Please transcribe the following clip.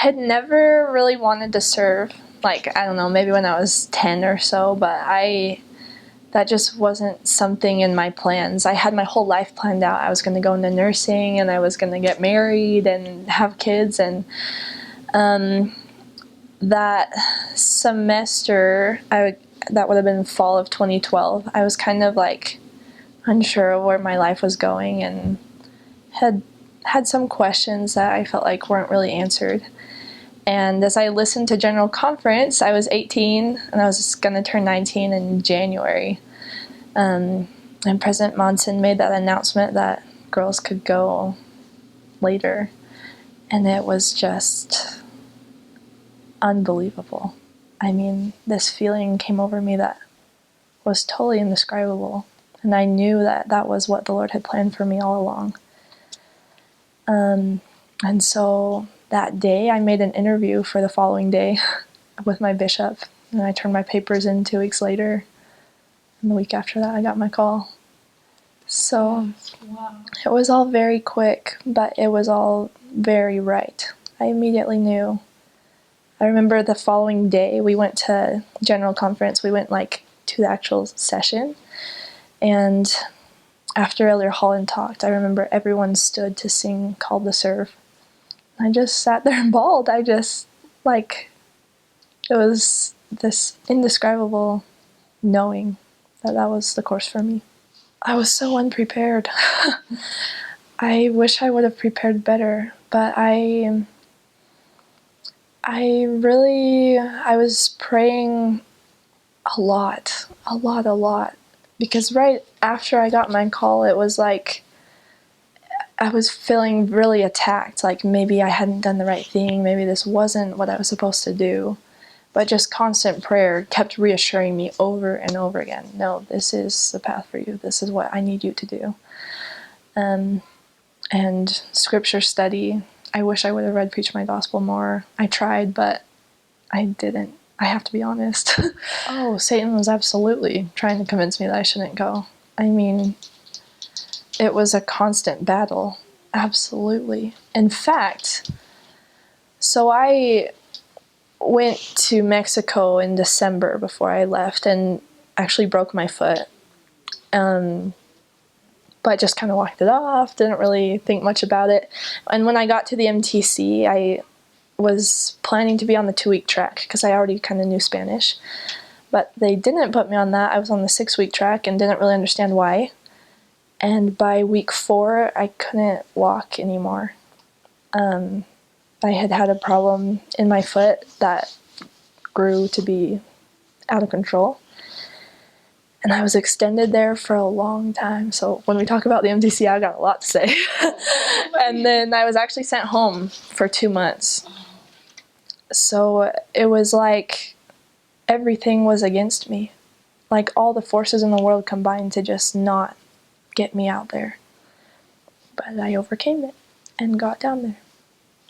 had never really wanted to serve. Like, I don't know, maybe when I was 10 or so, but that just wasn't something in my plans. I had my whole life planned out. I was going to go into nursing, and I was going to get married and have kids. And that semester, that would have been fall of 2012, I was kind of like unsure of where my life was going, and had some questions that I felt like weren't really answered. And as I listened to General Conference, I was 18, and I was going to turn 19 in January. And President Monson made that announcement that girls could go later. And it was just unbelievable. I mean, this feeling came over me that was totally indescribable. And I knew that that was what the Lord had planned for me all along. And so that day, I made an interview for the following day with my bishop. And I turned my papers in 2 weeks later. And the week after that, I got my call. So Wow. it was all very quick, but it was all very right. I immediately knew. I remember the following day, we went to General Conference. We went to the actual session. And after Elder Holland talked, I remember everyone stood to sing Called to Serve. I just sat there and bawled. It was this indescribable knowing that that was the course for me. I was so unprepared. I wish I would have prepared better, but I was praying a lot, because right after I got my call, it was like I was feeling really attacked, like maybe I hadn't done the right thing, maybe this wasn't what I was supposed to do. But just constant prayer kept reassuring me over and over again, no, this is the path for you. This is what I need you to do. And scripture study, I wish I would have read Preach My Gospel more. I tried, but I didn't. I have to be honest. Oh, Satan was absolutely trying to convince me that I shouldn't go. I mean, it was a constant battle. Absolutely. In fact, so I went to Mexico in December before I left and actually broke my foot. But just kind of walked it off, didn't really think much about it. And when I got to the MTC, I was planning to be on the 2-week track because I already kind of knew Spanish. But they didn't put me on that. I was on the 6-week track and didn't really understand why. And by week 4, I couldn't walk anymore. I had a problem in my foot that grew to be out of control. And I was extended there for a long time. So when we talk about the MTC, I got a lot to say. And then I was actually sent home for 2 months. So it was like everything was against me. Like all the forces in the world combined to just not get me out there. But I overcame it and got down there.